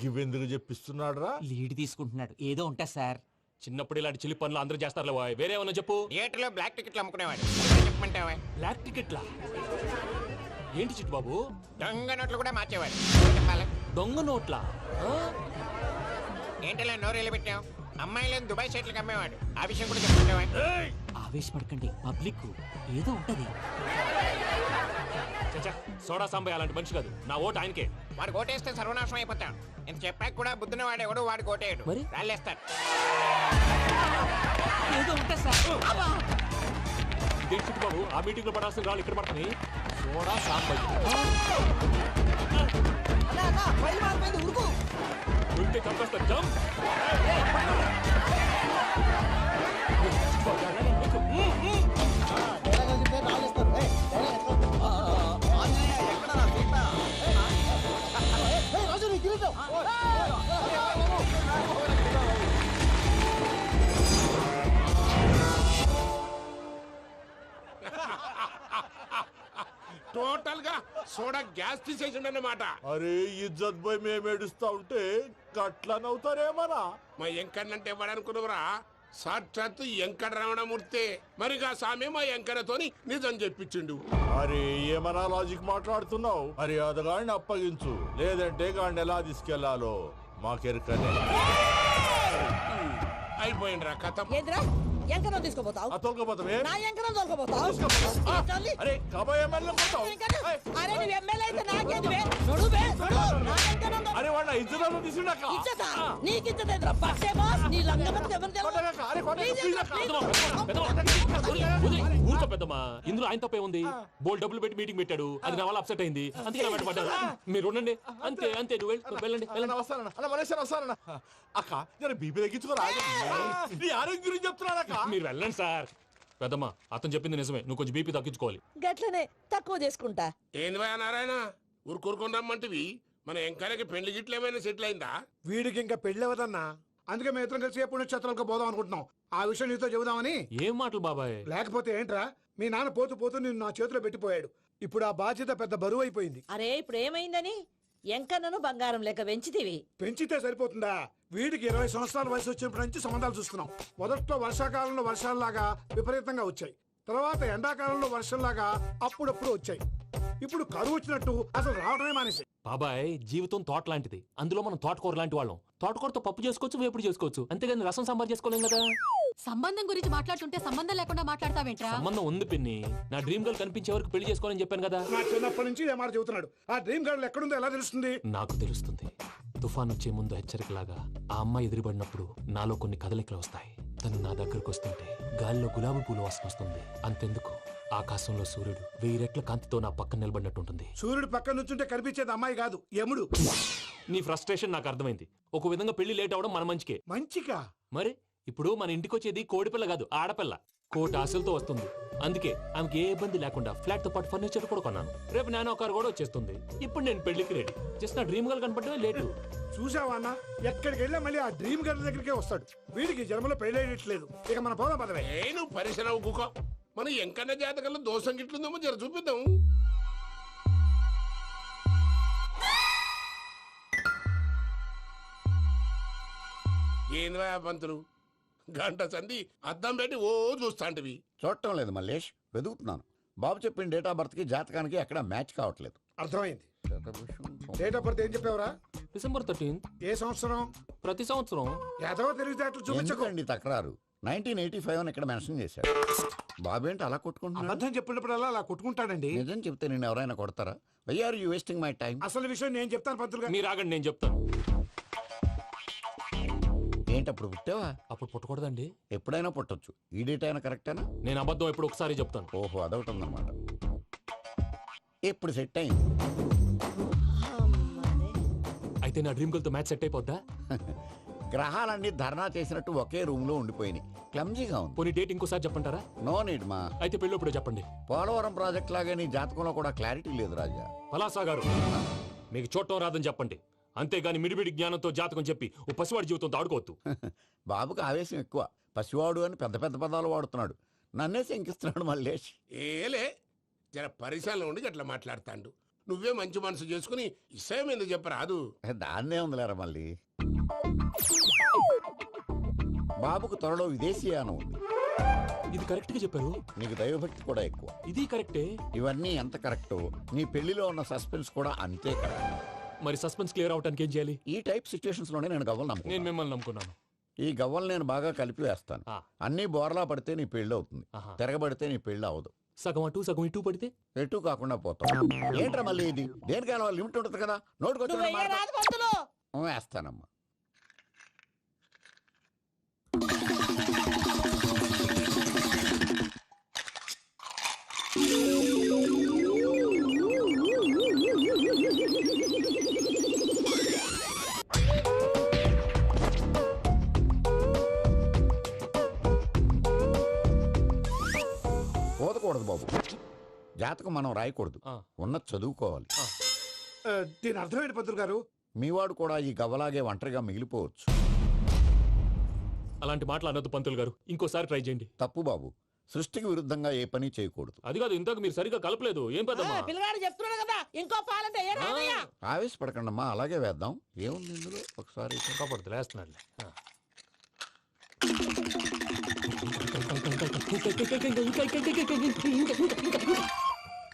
గివెందుకు చెప్పిస్తున్నాడు రా? లీడ్ తీసుకుంటున్నాడు, ఏదో ఉంటా సార్. చిన్నప్పుడు ఇలాంటి చిలి పనులు అందరూ చేస్తారులే బాయ్. వేరే ఏమన్నా చెప్పు. థియేటర్లో బ్లాక్ టికెట్లు అమ్ముకునేవాడు. చెప్పమంటావా? బ్లాక్ టికెట్లా? ఏంటి చిట్టు బాబు? దొంగ నోట్లు కూడా మార్చేవాడు. చెప్పాలి. దొంగ నోట్లా? ఏంటలా నోరేళ్ళు పెట్టావు? అమ్మాయిలను దుబాయ్ సైట్లకు అమ్మేవాడు. ఆ విషయం కూడా చెప్పమంటావా? ఆవేశపడకండి, పబ్లిక్ ఏదో ఉంటది. చచ్చా, సోడా సాంబయ్య అలాంటి మనిషి కాదు. నా ఓటు ఆయనకే. వాడు కోటేస్తే సర్వనాశనం అయిపోతాడు. ఇంత చెప్పాక కూడా బుద్ధిన వాడు ఎవడు వాడు కోటేయడు. మరి? రాళ్ళేస్తాడు. ఏదో ఉంటా సార్. ఇదేంటి చిట్టు బాబు, ఆ మీటింగ్ లో పడాల్సిన రాళ్ళు ఇక్కడ పడుతున్నాయి. సోడా సాంబయ్య ఉంటే చంపేస్తా. జంప్. టోటల్ గా సోడా గ్యాస్ తీసేసిండు అన్నమాట. అరే ఇజ్జత్ పోయి మేము ఏడుస్తా ఉంటే గట్లా నవ్వుతారేమనా? మా ఎంకన్నంటే ఎవడనుకున్నావురా? సాక్షాత్తు ఎంకట రమణమూర్తి. మరిగా సామె మా ఎంకన్నతోని నిజం చెప్పించిండు. అరే ఏమన్నా లాజిక్ మాట్లాడుతున్నావు? మరి అదగాడిని అప్పగించు, లేదంటే గాడిని ఎలా తీసుకెళ్లాలో మాకెరకనే. అయిపోయిండ్రా కథ. ఏంద్రా ఎంకరం తీసుకోపోతావు? తోలుకోపోతావే? నా ఎంకరం తోలుకోపోతావు? అరే కాబోయే ఎమ్మెల్యే పోతావు. అరే నువ్వు ఎమ్మెల్యే అయితే నాకేంది బే? నడు బే, నడు. నా ఎంకరం తోలు- అరే వాడు ఇజ్జత్ తీసుకున్నాక ఇచ్చేదా? నీకు ఇచ్చేదేంద్రా? పక్షే బాస్, నీ లంగమతి ఎవరు తెలుసు? ఊరుకో పెద్దమ్మా, ఇందులో ఆయన తప్పే ఉంది. బోల్ డబ్బులు పెట్టి మీటింగ్ పెట్టాడు, అది నా వల్ల అప్సెట్ అయింది, అందుకే నా వెంట పడ్డారు. మీరు ఉండండి, అంతే అంతే. నువ్వు వెళ్ళండి వెళ్ళండి. వస్తానన్న అన్న మనేశ్వర వస్తానన్న. అక్క నేను బీపీ తగ్గించుకోరా? నీ ఆరోగ్యం గురించి చెప్తున్నాను అక్క. మీరు వెళ్ళండి సార్. పెద్దమ్మా, అతను చెప్పింది నిజమే, నువ్వు కొంచెం బీపీ తగ్గించుకోవాలి. గట్లనే తక్కువ చేసుకుంటా. ఏంది భయ నారాయణ, ఊరుకూరుకొని రమ్మంటివి? మన ఎంకన్నకి పెళ్లి గిట్లు ఏమైనా సెటిల్ అయిందా? వీడికి ఇంకా పెళ్ళవదన్నా, అందుకే మేము ఇద్దరం కలిసి పుణ్యక్షేత్రాలకు పోదాం అనుకుంటున్నాం. ఆ విషయం నీతో చెబుదామని. ఏం మాటలు బాబాయ్? లేకపోతే ఏంట్రా, మీ నాన్న పోతూ పోతూ నిన్ను నా చేతిలో పెట్టిపోయాడు. ఇప్పుడు ఆ బాధ్యత పెద్ద బరువు అయిపోయింది. అరే ఇప్పుడు ఏమైందని? ఎంకన్నను బంగారం లెక్క పెంచితివి. పెంచితే సరిపోతుందా? వీడికి 20 సంవత్సరాల వయసు వచ్చినప్పటి నుంచి సంబంధాలు చూస్తున్నాం. మొదట్లో వర్షాకాలంలో వర్షాలలాగా విపరీతంగా వచ్చాయి, తర్వాత ఎండాకాలంలో వర్షంలాగా అప్పుడప్పుడు వచ్చాయి. ఇప్పుడు కరువు వచ్చినట్టు అసలు రావడమే మానేసి. బాబాయ్, జీవితం తోట లాంటిది, అందులో మనం తోటకూర లాంటి వాళ్ళం. తోటకూరతో పప్పు చేసుకోవచ్చు, వేపుడు చేసుకోవచ్చు, అంతేగాని రసం సాంబార్ చేసుకోలేం కదా. సంబంధం గురించి మాట్లాడుతుంటే సంబంధం లేకుండా మాట్లాడతావేంట్రా? సంబంధం ఉంది పిన్ని. నా డ్రీమ్ గర్ల్ కనిపించే వరకు పెళ్లి చేసుకోవాలని చెప్పాను కదా. నా చిన్నప్పటి నుంచి ఇదే మాట చెబుతున్నాడు. ఆ డ్రీమ్ గర్ల్ ఎక్కడుందో ఎలా తెలుస్తుంది? నాకు తెలుస్తుంది. తుఫాన్ వచ్చే ముందు హెచ్చరికలాగా ఆ అమ్మాయి ఎదురుపడినప్పుడు నాలో కొన్ని కదలికలు వస్తాయి. తను నా దగ్గరకు వస్తుంటే గాలిలో గులాబీ పూలు వాసన వస్తుంది. అంతెందుకు, ఆకాశంలో సూర్యుడు 1000 రెట్ల కాంతితో నా పక్కన నిలబడినట్టుంటుంది. సూర్యుడు పక్కన నుంచుంటే కనిపించేది అమ్మాయి కాదు, యముడు. నీ ఫ్రస్ట్రేషన్ నాకు అర్థమైంది. ఒక విధంగా పెళ్లి లేట్ అవడం మన మంచికే. మంచిగా? మరి ఇప్పుడు మన ఇంటికి వచ్చేది కోడిపిల్ల కాదు, ఆడపిల్ల. కోటి ఆశలతో వస్తుంది. అందుకే ఆమెకి ఏ ఇబ్బంది లేకుండా ఫ్లాట్ తో పాటు ఫర్నిచర్ కూడా కొన్నాను. రేపు నానో కారు కూడా వచ్చేస్తుంది. ఇప్పుడు నేను పెళ్లికి రెడీ. జస్ట్ నా డ్రీమ్ గర్ల్ కనపడమే లేటు. చూసావా అన్న, ఎక్కడికి వెళ్ళా మళ్ళీ ఆ డ్రీమ్ గర్ల్ దగ్గరికే వస్తాడు. వీడికి జన్మలో పెళ్ళేయట్లేదు. ఇక మన పోదాం పదవే. నేను పరిశ్రమ కుక. మన ఎంకన్న జాతకంలో దోషం గిట్లుందేమో జర చూపిద్దాం. ఏంది భయ పంతులు, గంట సంధి అద్దం పెట్టి ఓ చూస్తాంటివి. చూడటం లేదు మల్లేష్, వెతుకుతున్నాను. బాబు చెప్పిన డేట్ ఆఫ్ బర్త్ కి జాతకానికి ఎక్కడ మ్యాచ్ కావట్లేదు. అర్థమైంది. డేట్ ఆఫ్ బర్త్ ఏం చెప్పావురా? December 13th. ఏ సంవత్సరం? ప్రతి సంవత్సరం. ఎదవ తెలివితేటలు చూపించకు. ఎందుకండి తక్రారు? 1985 అని ఇక్కడ మెన్షన్ చేశాడు. బాబు ఏంటి అలా కొట్టుకుంటున్నాడు? అబద్ధం చెప్పినప్పుడల్లా అలా కొట్టుకుంటాడండి. నిజం చెప్తే నేను ఎవరైనా కొడతారా? Why are you wasting my time? అసలు విషయం నేను చెప్తాను పంతులు గారు. మీరు ఆగండి, నేను చెప్తాను. ఏంటి అప్పుడు పుట్టావా? అప్పుడు పుట్టకూడదండి. ఎప్పుడైనా పుట్టొచ్చు. ఈ డేట్ అయినా కరెక్టేనా? నేను అబద్ధం ఎప్పుడు ఒకసారి చెప్తాను. ఓహో, అదొకటి ఉందన్నమాట. ఇప్పుడు సెట్ అయింది. అయితే నా డ్రీమ్ గర్ల్ తో మ్యాచ్ సెట్ అయిపోద్దా? గ్రహాలన్నీ ధర్నా చేసినట్టు ఒకే రూమ్ లో ఉండిపోయినాయి. క్లమ్జీగా ఉంది. పోనీ డేట్ ఇంకోసారి చెప్పంటారా? నో నీడ్ మా. అయితే పెళ్ళప్పుడు చెప్పండి. పోలవరం ప్రాజెక్ట్ లాగే నీ జాతకంలో కూడా క్లారిటీ లేదు రాజా. పలాసా గారు, మీకు చూడటం రాదని చెప్పండి. అంతేగాని మిడిమిడి జ్ఞానంతో జాతకం చెప్పి ఓ పసివాడి జీవితంతో ఆడుకోవద్దు. బాబుకి ఆవేశం ఎక్కువ. పసివాడు అని పెద్ద పెద్ద పదాలు వాడుతున్నాడు. నన్నే శంకిస్తున్నాడు మల్లేష్. ఏలే, జర పరిశ్రమలో ఉండి అట్లా మాట్లాడతాండు. నువ్వే మంచి మనసు చేసుకుని ఇసేం ఎందుకు చెప్పరాదు. దాన్నే ఉందిలేరా మళ్ళీ. బాబుకు త్వరలో విదేశీయానం ఉంది. ఇది కరెక్ట్ గా చెప్పారు. నీకు దైవభక్తి కూడా ఎక్కువ. ఇది కరెక్టే. ఇవన్నీ ఎంత కరెక్టో నీ పెళ్లిలో ఉన్న సస్పెన్స్ కూడా అంతే కరెక్ట్. మరి సస్పెన్స్ క్లియర్ అవడానికి ఏం చేయాలి? ఈ టైప్ సిచ్యువేషన్స్ లోనే నేను గవ్వలు నేను నమ్ముకున్నాను. మిమ్మల్ని నమ్ముకున్నాను. ఈ గవ్వలు నేను బాగా కలిపి వేస్తాను. ఆ. అన్నీ బోర్లా పడితే నీ పెళ్లి అవుతుంది, ఆహా. తిరగబడితే నీ పెళ్లి అవదు. సగం అటు సగం ఇటు పడితే ఎటు కాకుండా పోతాం. ఏంట్రా మళ్ళీ ఇది? దేనికైనా లిమిట్ ఉంటుంది కదా. నువ్వు వెయ్యి రాదు పంతులు. నోటుకొచ్చి వేస్తానమ్మా. పోదకూడదు బాబు. జాతకం మనం రాయకూడదు, ఆ. ఉన్నది చదువుకోవాలి. దీని అర్థమైంది పంతులు గారు. మీవాడు కూడా ఈ గవ్వలాగే ఒంటరిగా మిగిలిపోవచ్చు. అలాంటి మాటలు అనొద్దు పంతులు గారు. ఇంకోసారి ట్రై చేయండి. తప్పు బాబు. సృష్టికి విరుద్ధంగా ఏ పని చేయకూడదు. అది కాదు, ఇంతకు మీరు సరిగా కలపలేదు. ఏం పెద్దమ్మా? పిల్లగాడు చెప్తున్నాడు కదా ఇంకో పాలంటే ఏ రాదయ్యా. ఆవేశపడకండమ్మా, అలాగే వేద్దాం. ఏముంది ఇందులో? ఒకసారి కాపాడుతు లేస్తున్నాడు.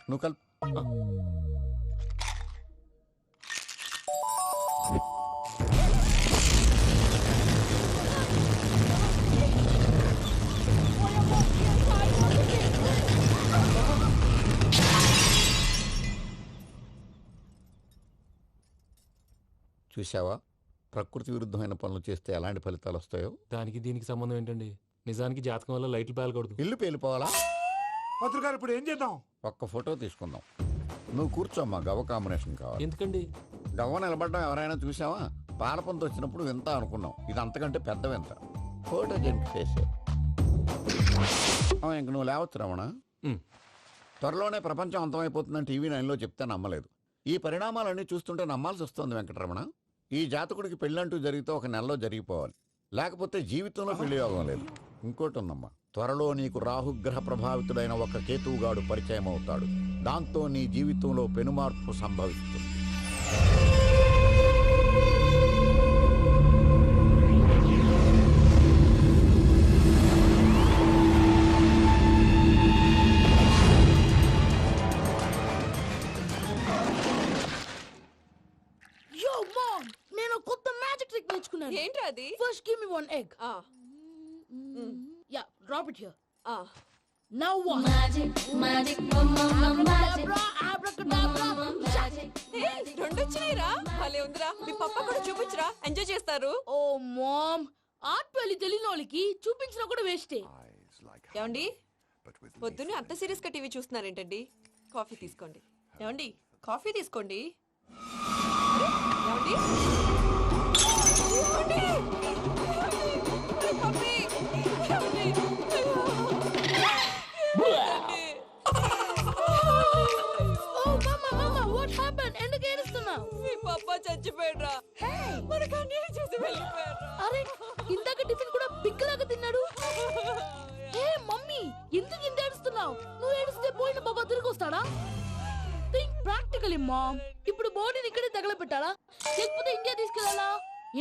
నువ్వు కల్. చూసావా, ప్రకృతి విరుద్ధమైన పనులు చేస్తే ఎలాంటి ఫలితాలు వస్తాయో. దానికి దీనికి సంబంధం ఏంటండి? నిజానికి జాతకం వల్ల లైట్లు పేలకూడదు. ఇల్లు పేలిపోవాలా? పంతులు గారు ఇప్పుడు ఏం చేద్దాం? ఒక్క ఫోటో తీసుకుందాం. నువ్వు కూర్చోమ్మా, గవ్వ కాంబినేషన్ కావాలి. ఎందుకండి? గవ్వ నిలబడ్డం ఎవరైనా చూసావా? పాలపంత వచ్చినప్పుడు వింత అనుకున్నాం, ఇది అంతకంటే పెద్ద వింత. ఫోటో జంక్ చేసే ఇంక నువ్వు లేవచ్చు రమణ. ఉమ్. త్వరలోనే ప్రపంచం అంతమైపోతుందని టీవీ 9లో చెప్తే నమ్మలేదు. ఈ పరిణామాలన్నీ చూస్తుంటే నమ్మాల్సి వస్తుంది వెంకటరమణ. ఈ జాతకుడికి పెళ్ళంటూ జరిగితే ఒక నెలలో జరిగిపోవాలి, లేకపోతే జీవితంలో పెళ్లి యోగం లేదు. ఇంకోటి ఉందమ్మా, త్వరలో నీకు రాహుగ్రహ ప్రభావితుడైన ఒక కేతువుగాడు పరిచయం అవుతాడు. దాంతో నీ జీవితంలో పెనుమార్పు సంభవిస్తుంది. Yo mom, నేను కొత్త మ్యాజిక్ ట్రిక్ నేర్చుకున్నాను. ఏంట్రా అది? First give me one egg. Yeah, drop it here. Now what? Magic, Abracadabra, abracadabra. రెండు వచ్చినాయిరా. భలే ఉందిరా. మీ పప్ప కూడా చూపించరా, ఎంజాయ్ చేస్తారు. Oh mom, ఆర్ట్ పెళ్లి తెలియని వాళ్ళకి చూపించినా కూడా వేస్టే. ఏమండి, పొద్దున్నే అంత సీరియస్ గా టీవీ చూస్తున్నారేంటండి? కాఫీ తీసుకోండి. ఏమండి, కాఫీ తీసుకోండి. ఏమండి? కాఫీ. ఏమండి? Oh mama, what happened? ఎందుకు ఏడుస్తున్నావు? మీ పప్ప చచ్చిపోయాడురా. మనకు అన్యాయం చేసి వెళ్ళిపోయాడురా. అరే, ఇందాక టిఫిన్ కూడా పిక్కలాగా తిన్నాడు. హే మమ్మీ, ఎందుకు ఇంత ఏడుస్తున్నావు? నువ్వు ఏడిస్తే పోయిన బాబా తిరిగి వస్తాడా? Think practically mom. ఇప్పుడు బాడీని ఇక్కడే తగలబెట్టాలా, లేకపోతే ఇండియా తీసుకెళ్ళాలా?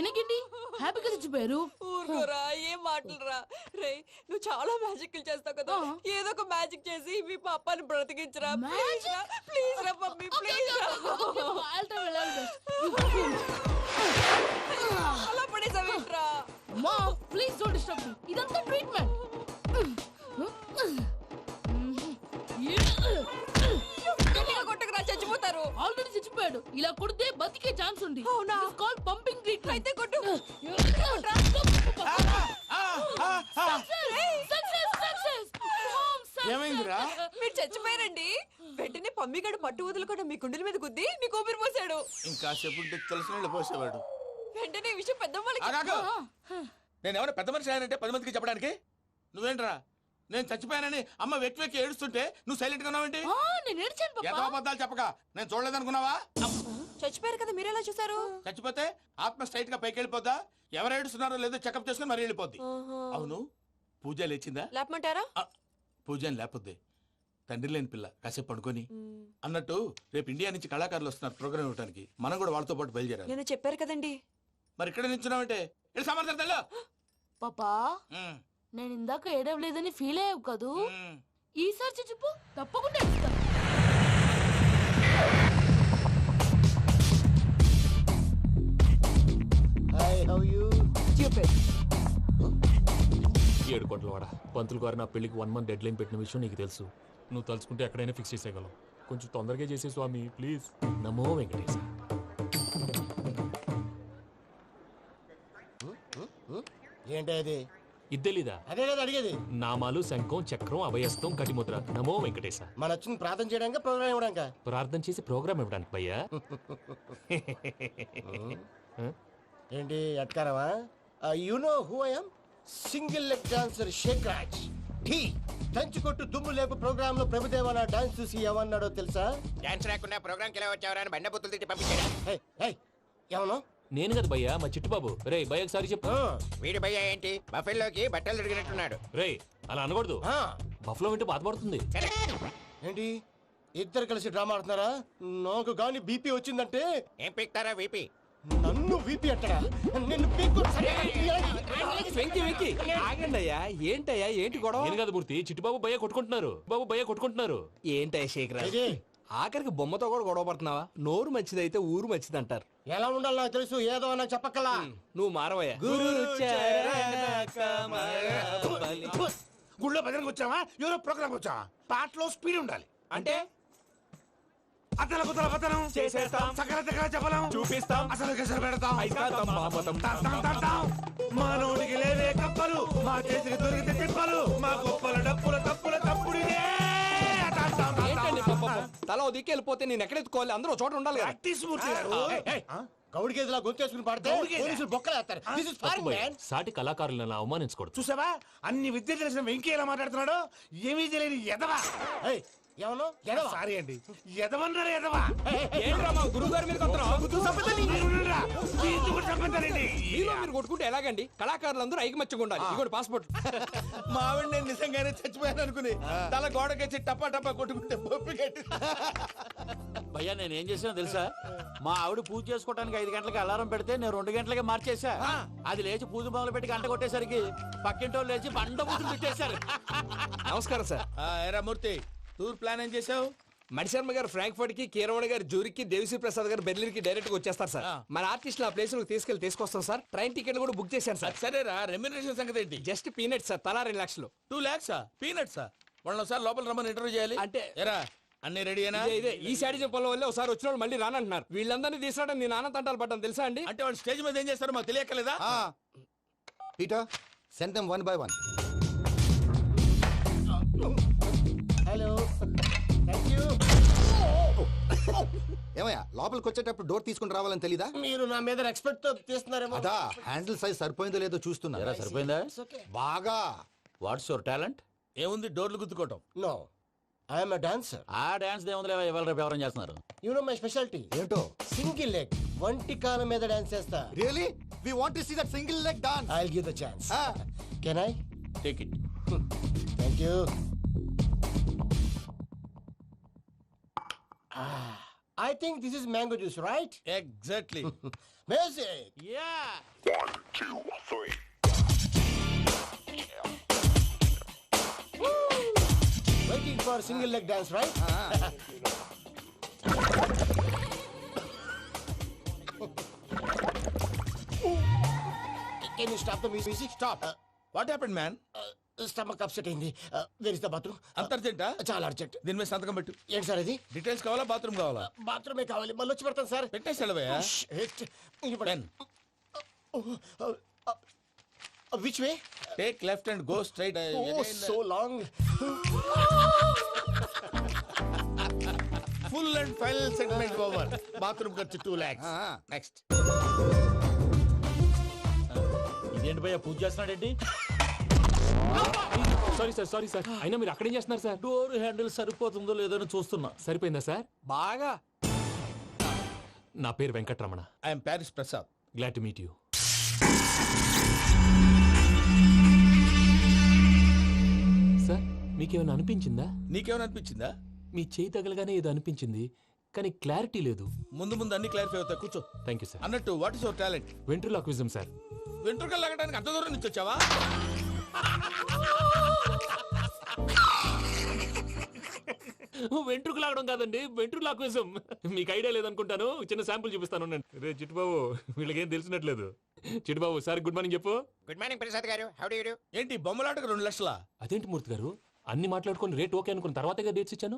ఎనకండి హ్యాపీగా చచ్చిపోయారు. ఊరుకోరా, ఏం మాటలురా. రే, నువ్వు చాలా మ్యాజిక్ చేస్తావు కదా, ఏదో ఒక మ్యాజిక్ చేసి మీ పాపాని బ్రతికించరా. ప్లీజ్ రా, ప్లీజ్ రా మమ్మీ, ప్లీజ్ రా. అలా పడేసావేంట్రా? Mom please don't disturb me. ఇదంతా ట్రీట్మెంట్. కొట్టకరా, చచ్చిపోతారు. ఆల్రెడీ చచ్చిపోయాడు. ఇలా కొడితే బతికే ఛాన్స్ ఉంది. అవునా? Call pumping treatment. అయితే కొట్టు. ఏమైందిరా? మీరు చచ్చిపోయారండి. వెంటనే పమ్మిగాడు పట్టు వదులుకుండా మీ గుండెల మీద గుద్ది మీకు ఊపిరి పోసాడు. ఇంకా చెప్పు తెలిసిన పోసేవాడు. వెంటనే ఈ విషయం పెద్ద నేను ఎవరైనా పెద్ద మనిషి ఆయనంటే 10 మందికి చెప్పడానికి. నువ్వేంట్రా నేను చచ్చిపోయానని అమ్మ వెక్కి వెక్కి ఏడుస్తుంటే నువ్వు సైలెంట్ గా ఉన్నావేంటి? నేను ఏడ్చాను పాపా. ఎంతో అబద్ధాలు చెప్పక నేను చూడలేదనుకున్నావా? చచ్చిపోయారు కదా, మీరెలా చూసారు? చచ్చిపోతే ఆత్మ స్ట్రైట్ గా పైకి వెళ్ళిపోద్దా? ఎవరు ఏడుస్తున్నారో లేదో చెకప్ చేసుకుని మరీ వెళ్ళిపోద్ది. అవును, పూజ లేచిందా? లేపమంటారా? పూజ అని లేకపోద్ది. తండ్రి లేని పిల్ల కాసేపు పడుకొని అన్నట్టు రేపు ఇండియా నుంచి కళాకారులు వస్తున్నారు ప్రోగ్రామ్ ఇవ్వడానికి మనం కూడా వాళ్ళతో పాటు బయలుదేరాలి నేను చెప్పారు కదండి. మరి ఇక్కడ నిల్చున్నామంటే సమర్థతలో పాపా నేను ఇందాక ఏడవలేదని ఫీల్ అయ్యావు కదూ, ఈసారి చెప్పు తప్పకుండా ఏడుస్తా. ఏడు కోట్ల వాడ పంతులు గారు నా పెళ్లికి 1 month డెడ్ లైన్ పెట్టిన విషయం నీకు తెలుసు. నువ్వు తలుచుకుంటే ఎక్కడైనా ఫిక్స్ చేసేయగలవు. కొంచెం తొందరగా చేసే స్వామి ప్లీజ్. నమో వెంకటేశ. ఏంటి అది? ఇది తెలీదా? అదే కదా అడిగేది. నామాలు శంఖం చక్రం అభయస్తం కటిముద్ర. నమో వెంకటేశ. మన వచ్చింది ప్రార్థన చేయడానికి ప్రోగ్రామ్ ఇవ్వడానికి. ప్రార్థన చేసి ప్రోగ్రామ్ ఇవ్వడానికి భయ్యా. ఏంటి ఎట్కారమా? You know who I am? Single leg dancer Sheikh Raj. టీ తంచుకొట్టు దుమ్ము లేపు ప్రోగ్రామ్ లో ప్రభుదేవ నా డాన్స్ చూసి ఏమన్నాడో తెలుసా? డాన్స్ రాకుండా ప్రోగ్రామ్ కి ఎలా వచ్చావరా అని బండ బుద్ధులు తిట్టి పంపించాడు. ఏమను? నేను కదా భయ్యా, మా చిట్టుబాబు. రే భయ్య ఒకసారి చెప్పు. వీడి భయ్య ఏంటి బఫెల్లోకి బట్టలు తిరిగినట్టున్నాడు. రే అలా అనకూడదు, బఫ్లో వింటే బాధపడుతుంది. ఏంటి ఇద్దరు కలిసి డ్రామా ఆడుతున్నారా? నాకు గాని బీపీ వచ్చిందంటే ఏం పీక్తారా వీపీ? నన్ను వీపీ అట్టడా? నిన్ను ఆగండి అయ్యా, ఏంటయ్యా ఏంటి గొడవ? నేను కదా మూర్తి, చిట్టుబాబు భయ్య కొట్టుకుంటున్నారు. ఏంటయ్యా శేఖర్, ఆఖరికి బొమ్మతో కూడా గొడవ పడుతున్నావా? నోరు మంచిదైతే ఊరు మంచిది అంటారు. ఎలా ఉండాలి నాకు తెలుసు, ఏదో నాకు చెప్పక్కలా. నువ్వు మారవయ్యా. గుళ్ళో భజనకు వచ్చావా? ఎవరో ప్రోగ్రామ్ వచ్చావా? పాటలో స్పీడ్ ఉండాలి. అంటే అతల కుతల పతనం చేసేస్తాం, సకల దగ్గర చెప్పలేం, చూపిస్తాం, అసలు గసలు పెడతాం, అయితాం, బాపతం. తంటాం. మనోడికి లేవే కప్పలు, మా చేతికి దొరికితే తిప్పలు, మా గొప్పల డప్పుల తప్పుల తప్పుడిదే. ఏంటండి పాపం? తల ఓ దిక్కు వెళ్ళిపోతే నేను ఎక్కడెత్తుకోవాలి? అందరూ చోట ఉండాలి కదా. ప్రాక్టీస్ మూర్తి గారు. గౌడి గేదెలా గొంతేసుకుని పాడితే పోలీసులు బొక్కలేస్తారు. This is foreign, man. సాటి కళాకారులను అవమానించకూడదు. చూసావా అన్ని విద్య తెలిసిన వెంకీ ఎలా మాట్లాడుతున్నాడు? ఏమీ తెలియని ఎదవా. ఏమను? ఎదవా? సారీ అండి, ఎదవన్నారు ఎదవా. ఏంట్రా మా గురువు గారి మీద మీలో మీరు కొట్టుకుంటే ఎలాగండి? కళాకారులందరూ ఐకమత్యంగా ఉండాలి. ఇదిగోండి పాస్పోర్ట్. మా ఆవిడ నేను నిజంగానే చచ్చిపోయాను అనుకుని తల గోడకొచ్చి టపా టపా కొట్టుకుంటే బొప్పి కట్టి. భయ్యా నేనేం చేసానో తెలుసా? మా ఆవిడ పూజ చేసుకోవడానికి 5 గంటలకి అలారం పెడితే నేను 2 గంటలకి మార్చేసా. అది లేచి పూజ మొదలు పెట్టి గంట కొట్టేసరికి పక్కింటో లేచి బండ పూజలు పెట్టేశారు. నమస్కారం సార్. ఎరా మూర్తి, టూర్ ప్లాన్ ఏం చేసావు? మణిశర్మ గారు ఫ్రాంక్ఫర్ట్ కి, కీరవాణి గారు జూరిక్ కి, దేవిశ్రీ ప్రసాద్ గారు బెర్లిన్ కి డైరెక్ట్ గా వచ్చేస్తారు సార్. మన ఆర్టిస్ట్ ఆ ప్లేస్ తీసుకొస్తాం సార్. ట్రైన్ టికెట్ కూడా బుక్ చేశాను సార్. సరేరా, రెమ్యూనరేషన్ సంగతి ఏంటి? జస్ట్ పీనట్ సార్, తలా 2 లక్షలు. 2 lakhs పీనట్సా? వాళ్ళని ఒకసారి లోపల రమ్మని ఇంటర్వ్యూ చేయాలి. అంటే ఎరా అన్ని రెడీ అయినా? ఇదే ఈ సైడ్ చెప్పడం వల్ల ఒకసారి వచ్చిన వాళ్ళు మళ్ళీ రానంటున్నారు. వీళ్ళందరినీ తీసుకురావడం నేను ఆనంద తంటాలు పడ్డాను తెలుసా అండి. అంటే వాళ్ళు స్టేజ్ మీద ఏం చేస్తారో మాకు తెలియక్కలేదా? Peter send them 1 by 1. Hello, thank you. ఏమయ్యా లోపలికి వచ్చేటప్పుడు డోర్ తీసుకుని రావాలని తెలీదా? మీరు నా మీద ఎక్స్పెక్ట్ తో తీస్తున్నారేమో. అదా హ్యాండిల్ సైజ్ సరిపోయిందో లేదో చూస్తున్నా. సరిపోయిందా? బాగా. What's your talent? ఏముంది, డోర్లు గుద్దుకోవటం. No, I'm dancer. ఆ డాన్స్ దేవుందిలే, ఇవాళ రేపు ఎవరైనా చేస్తున్నారు. యు నో మై స్పెషాలిటీ ఏంటో? సింగిల్ లెగ్, వంటి కాలం మీద డాన్స్ చేస్తా. Really we want to see that single leg dance. I will give the chance. Can I? Take it. Thank you. I think this is mango juice, right? Exactly. Music. Yeah. 1, 2, 3. Waiting for single leg dance, right? Can you stop the music? Stop. What happened, man? Stomach upset అయింది. Where is the bathroom? అంత అర్జెంటా? చాలా urgent. దీని మీద సంతకం పెట్టు. ఏంటి sir ఇది? డీటెయిల్స్ కావాలా, బాత్రూమ్ కావాలా? బాత్రూమే కావాలి, మళ్ళీ వచ్చి పెడతాను సార్. పెట్టేసాడవయ్యా. Which way? Take left and go straight. So long. Full and final segment over. Bathroom ఖర్చు 2 lakhs. నెక్స్ట్. ఇదేంటి భయ్యా పూజ చేస్తున్నాడేంటి? Sorry sir. అయినా మీరు అక్కడేం చేస్తున్నారు సార్? డోర్ హ్యాండిల్ సరిపోతుందో లేదో అని చూస్తున్నా. సరిపోయిందా సార్? బాగా. నా పేరు Venkataramana. I'm Paris Prasad. Glad to meet you. Sir మీకేమైనా అనిపించిందా? నీకేమైనా అనిపించిందా? మీ చేయి తగలగానే ఏదో అనిపించింది, కానీ క్లారిటీ లేదు. ముందు ముందు అన్ని క్లారిఫై అవుతాయి, కూర్చో. Thank you sir. అన్నట్టు what is your talent? Ventriloquism sir. వెంట్రుకలు లాగడానికి అంత దూరం నుంచి వచ్చావా? వెంట్రుకు లాగడం కాదండి, వెంట్రులాక్విజం. మీకు ఐడియా లేదనుకుంటాను, చిన్న శాంపుల్ చూపిస్తాను. రే చిట్టుబాబు, వీళ్ళకేం తెలిసినట్లేదు. చిట్టుబాబు సార్ గుడ్ మార్నింగ్ చెప్పు. Good morning Prasad garu, how do you do? ఏంటి బొమ్మలాటకు 2 లక్షలా? అదేంటి మూర్తి గారు, అన్ని మాట్లాడుకుని రేట్ ఓకే అనుకున్న తర్వాతగా డేట్స్ ఇచ్చాను.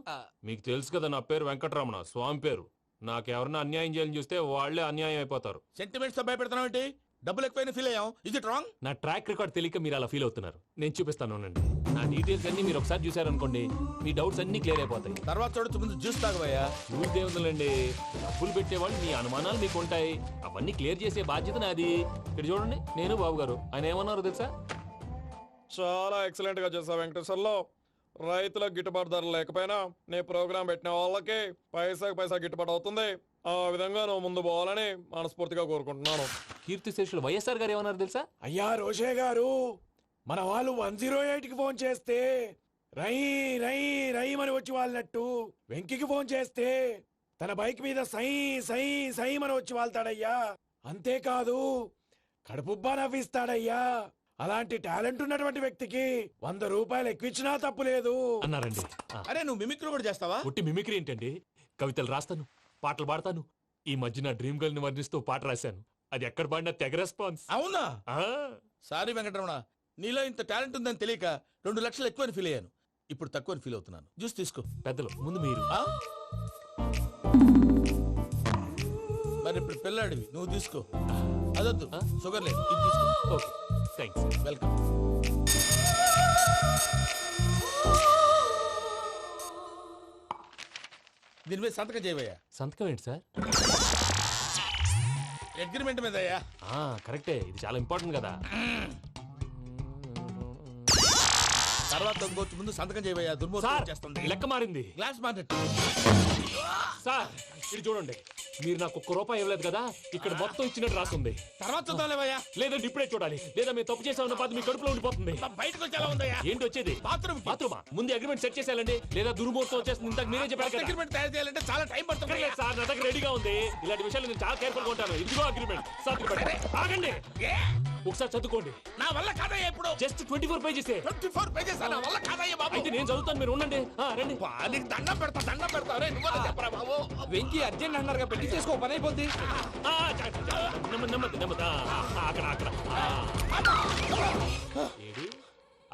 మీకు తెలుసు కదా నా పేరు వెంకటరమణ, స్వామి పేరు. నాకెవరన్నా అన్యాయం చేయాలని చూస్తే వాళ్లే అన్యాయం అయిపోతారు. సెంటిమెంట్స్ తో భయపెడతావు ఏంటి? డబ్బులు ఎక్కువైనా ఫీల్ అయ్యాం. ఇది రాంగ్. నా ట్రాక్ రికార్డ్ తెలియక మీరు అలా ఫీల్ అవుతున్నారు. నేను చూపిస్తాను ఉండండి. నా డీటెయిల్స్ అన్ని మీరు ఒకసారి చూసారనుకోండి, మీ డౌట్స్ అన్ని క్లియర్ అయిపోతాయి. తర్వాత చూడొచ్చు, ముందు జ్యూస్ తాగబోయా. చూస్తే ఉందండి, డబ్బులు పెట్టేవాళ్ళు మీ అనుమానాలు మీకు ఉంటాయి, అవన్నీ క్లియర్ చేసే బాధ్యత నాది. ఇక్కడ చూడండి, నేను బాబు గారు. ఆయన ఏమన్నారు తెలుసా? చాలా ఎక్సలెంట్ గా చేసావు వెంకటేశ్వర్లో. రైతులకు గిట్టుబాటు ధర లేకపోయినా నీ ప్రోగ్రాం పెట్టిన వాళ్ళకి పైసాకి పైసా గిట్టుబాటు అవుతుంది. ఆ విధంగా నువ్వు ముందు పోవాలని మనస్ఫూర్తిగా కోరుకుంటున్నాను. కీర్తి శేషులు వైఎస్ఆర్ గారు ఏమన్నారు తెలుసా? అయ్యా రోషే గారు, మన వాళ్ళు 108కి ఫోన్ చేస్తే రై రై రై అని వచ్చి వాళ్ళనట్టు, వెంకికి ఫోన్ చేస్తే తన బైక్ మీద సై సై సై అని వచ్చి వాళ్తాడయ్యా. అంతేకాదు కడుపుబ్బా నవ్విస్తాడయ్యా. అలాంటి టాలెంట్ ఉన్నటువంటి వ్యక్తికి 100 రూపాయలు ఎక్కువచ్చినా తప్పు లేదు అన్నారండి. అరే నువ్వు మిమిక్రీ కూడా చేస్తావా? ఒట్టి మిమిక్రీ ఏంటండి, కవితలు రాస్తాను, పాటలు పాడతాను. ఈ మధ్య నా డ్రీమ్ గర్ల్ ని వర్ణిస్తూ పాట రాశాను. అది ఎక్కడ పాడినా తెగ రెస్పాన్స్. అవునా? సారీ వెంకటరమణ, నీలో ఇంత టాలెంట్ ఉందని తెలియక 2 లక్షలు ఎక్కువని ఫీల్ అయ్యాను. ఇప్పుడు తక్కువని ఫీల్ అవుతున్నాను. జ్యూస్ తీసుకో. పెద్దలు ముందు మీరు. మరి ఇప్పుడు పిల్లాడివి, నువ్వు తీసుకో. అదొద్దు, షుగర్ లేదు, ఇది తీసుకో. Okay thanks. వెల్కమ్. దీని మీద సంతకం చేయవయ్యా. సంతకం ఏంటి సార్? అగ్రిమెంట్ మీద అయ్యా. కరెక్టే, ఇది చాలా ఇంపార్టెంట్ కదా. తర్వాత ఇంకొచ్చి ముందు సంతకం చేయవయ్యా. దుర్మోహం చేస్తుంది. లెక్క మారింది. గ్లాస్ మారినట్టు. సార్ ఇది చూడండి, మీరు నాకు 1 రూపాయి ఇవ్వలేదు కదా, ఇక్కడ మొత్తం ఇచ్చినట్టు రాస్తుంది. తర్వాత చూద్దాంలేవయ్యా. లేదంటే ఇప్పుడే చూడాలి, లేదా మేము తప్పు చేసామన్న బాధ మీ కడుపులో ఉండిపోతుంది. బయటకు వచ్చి ఎలా ఉందయ్యా? ఏంటి వచ్చేది? బాత్రూమా? ముందు అగ్రిమెంట్ సెట్ చేసేయాలండి, లేదా దుర్మూర్తం వచ్చేస్తుంది. ఇంతకు మీరే చెప్పారు కదా. అగ్రిమెంట్ తయారు చేయాలంటే చాలా టైం పడుతుంది సార్. నా దగ్గర రెడీగా ఉంది. ఇలాంటి విషయాలు నేను చాలా కేర్ఫుల్ గా ఉంటాను. ఇదిగో అగ్రిమెంట్. ఆగండి, ఒకసారి చదువుకోండి. నా వల్ల కాదయ్యా. ఇప్పుడు జస్ట్ 24 పేజెస్. 24 పేజెస్ నా వల్ల కాదయ్యా బాబు. అయితే నేను చదువుతాను, మీరు ఉండండి. రండి. నీకు దండం పెడతా. రే నువ్వు చెప్పరా బాబు. వెంకీ అర్జెంట్ అన్నారు పెట్టి చేసుకో, పని అయిపోద్ది. అక్కడ ఏడి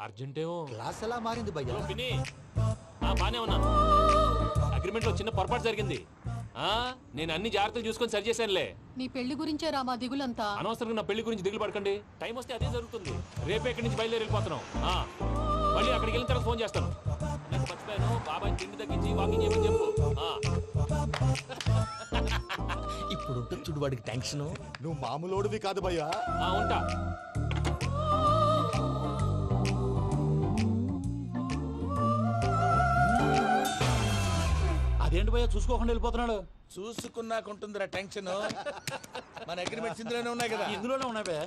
అర్జెంటేమో. క్లాస్ ఎలా మారింది భయ్యా? బానే ఉన్నాను. అగ్రిమెంట్ లో చిన్న పొరపాటు జరిగింది. నేను అన్ని జాగ్రత్తలు చూసుకొని సరి చేశానులే. నీ పెళ్లి గురించే రా మా దిగులంతా. అనవసరంగా నా పెళ్లి గురించి దిగులు పడకండి. టైం వస్తే అదే జరుగుతుంది. రేపే ఇక్కడి నుంచి బయలుదేరి వెళ్ళిపోతున్నాం. మళ్ళీ అక్కడికి వెళ్ళిన తర్వాత ఫోన్ చేస్తాను. నాకు మర్చిపోయాను, బాబాయ్ తిండి తగ్గించి వాకింగ్ చేయమని చెప్పు. ఇప్పుడు ఉంటుంది చూడు వాడికి టెన్షన్. నువ్వు మామూలోడివి కాదు భయ్యా. ఉంటా. అదేంటి భయ్యా చూసుకోకుండా వెళ్ళిపోతున్నాడు? చూసుకున్నాకుంటుందిరా టెన్షన్. మన అగ్రిమెంట్స్ ఇందులోనే ఉన్నాయి కదా. ఇందులోనే ఉన్నాయి భయ్యా.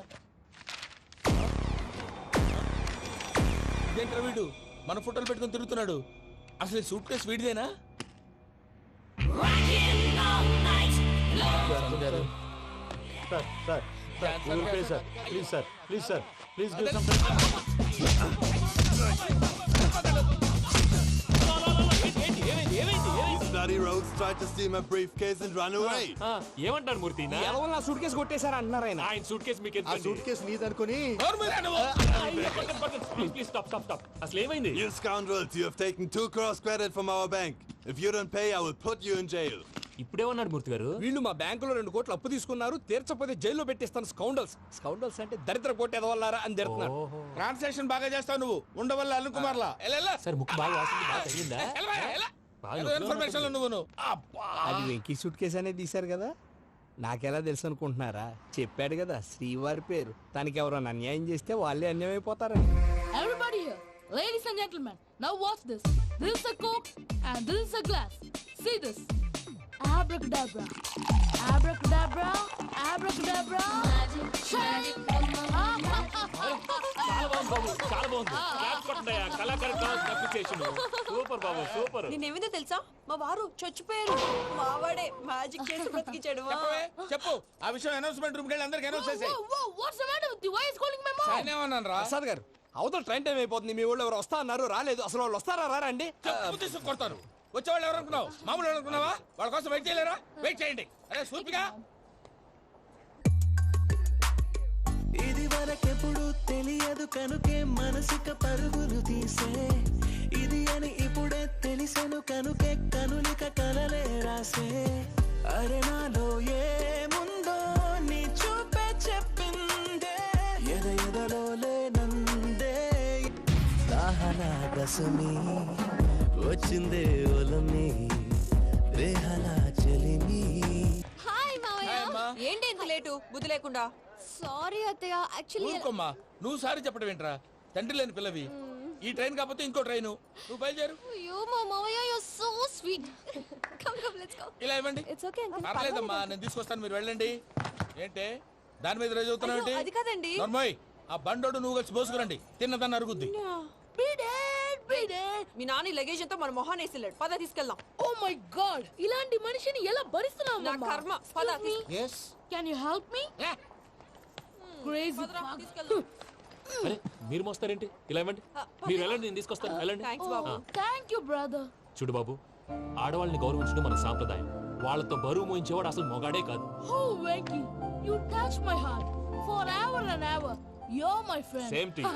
ఇదేంట్రా వీడు మన ఫోటోలు పెట్టుకుని తిరుగుతున్నాడు? అసలు సూట్ కేసు వీడిదేనా? ఏమంటారు మూర్తి? నా సూట్ కేసు కొట్టేశారా అంటున్నారు ఆయన. ఆయన సూట్ కేసు మీకు సూట్ కేసు నీదనుకుని. Please stop. అసలు ఏమైంది? You scoundrels, you have taken 2 crores credit from our bank. If you don't pay, I will put you in jail. ఇప్పుడేమన్నాడు మూర్తి గారు? వీళ్ళు మా బ్యాంకులో 2 కోట్లు అప్పు తీసుకున్నారు, తీర్చపోతే జైల్లో పెట్టిస్తాను. స్కౌండల్స్ అంటే దరిద్ర కోట ఎదవల్లారా అని తిడుతున్నారు. ట్రాన్సాక్షన్ బాగా చేస్తావు నువ్వు. ఉండవల్ల అరుణ్ కుమార్ లా. సార్ ముక్కు బాగా వాసింది, బాగా తగిలిందా? ఇన్ఫర్మేషన్ నువ్వు. అది వెంకీ సూట్ కేసు అనేది తీశారు కదా, నాకెలా తెలుసు అనుకుంటున్నారా? చెప్పాడు కదా శ్రీవారి పేరు. తనకి ఎవరైనా అన్యాయం చేస్తే వాళ్ళే అన్యాయం అయిపోతారని. Everybody here, ladies and gentlemen, now watch this. This is a Coke and this is a glass. See this. Abracadabra. Abracadabra. Abracadabra. Magic. చాలా బాగుంది. అదిరిపోతుందయ్యా కళాకారు క్లాస్ అప్రిసియేషన్. సూపర్ బాబు సూపర్. నేనేమిందో తెలుసా మా వారు చచ్చిపోయారు మావాడే మ్యాజిక్ చేసి బ్రతికించాడు చెప్పవే, చెప్పు ఆ విషయం అనౌన్స్మెంట్ రూమ్ కెళ్ళి అందరికి అనౌన్స్ చేసేయ్. What's the matter with you? Why is calling my mom? నేనేమన్నాను రా ప్రసాద్ గారు అవతల ట్రైన్ టైం అయిపోతుంది. మీ ఊళ్ళో ఎవరు వస్తా అన్నారు, రాలేదు. అసలు వాళ్ళు వస్తారా రారా అండి? తీసుకు కొడతారు. వచ్చేవాళ్ళు ఎవరు అనుకున్నావు? మామూలు ఎవరు అనుకున్నావా? వాళ్ళ కోసం వెయిట్ చేయలేరా? వెయిట్ చేయండి. అరే సూపిగా ఇది వరకెప్పుడు తెలియదు కనుకే మనసుక పరుగులు తీసే ఇది అని ఇప్పుడే తెలిసెను కనుకే కనులిక కలలే రాసే అరే నాలో ఏముందో నీ చూపే చెప్పిందే ఎదలో లేనందే దాహనా దశమి వచ్చిందే ఒలమి రేహలా చెలిమి. హాయ్ మావయ్య. ఏంటి ఇంత లేటు బుద్ధి లేకుండా? సారీ అత్తయ్య, యాక్చువల్లీ ఊరుకోమ్మా. నువ్వు సారీ చెప్పడం ఏంట్రా? తండ్రి లేని పిల్లవి. ఈ ట్రైన్ కాకపోతే ఇంకో ట్రైన్. నువ్వు బయలుదేరు. అయ్యో మా మావయ్య you are so sweet. Come come let's go. ఇలా ఇవ్వండి. It's okay uncle. పర్లేదమ్మా, నేను తీసుకొస్తాను, మీరు వెళ్ళండి. ఏంటే దాని మీద రోజు చదువుతున్నావు ఏంటి? అది కాదండి. నర్మోయ్, ఆ బండోడు నువ్వు కలిసి పోసుకురండి. తిన్నదాన్ని అరుగుద్ది. మీ నాన్న లగేజ్ అంతా మన మొహాన్ వేసిల్లాడు. పద తీసుకెళ్దాం. ఓ మై గాడ్, ఇలాంటి మనిషిని ఎలా భరిస్తున్నావు? నా కర్మ. పద yes can you help me? Crazy. అరే మీరు మోస్తారేంటి? ఇలా ఇవ్వండి. మీరు వెళ్ళండి, నేను తీసుకొస్తాను. వెళ్ళండి. Thank you brother. చూడు బాబు, ఆడవాళ్ళని గౌరవించడం మన సాంప్రదాయం. వాళ్ళతో బరువు మోయించేవాడు అసలు మొగాడే కాదు. Oh Venky, you touch my heart for ever and ever. You are my friend. Same to you.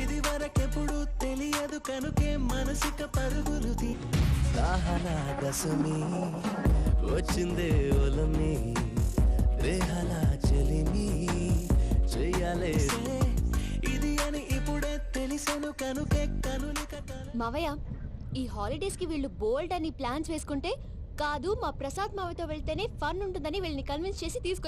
ఇది వరకెప్పుడు తెలియదు కనుకే మనసుక పరుగులు దాహనా దశమి వచ్చిందే ఒలమి రేహలా చెలిమి చెయ్యాలే ఇది అని ఇప్పుడే తెలిసెను కనుకే కనులిక. మావయ్య, ఈ హాలిడేస్ కి వీళ్ళు బోల్డ్ అని ప్లాన్స్ వేసుకుంటే కాదు మా ప్రసాద్ మావయ్యతో వెళ్తేనే ఫన్ ఉంటుందని వీళ్ళని కన్విన్స్ చేసి తీసుకొచ్చి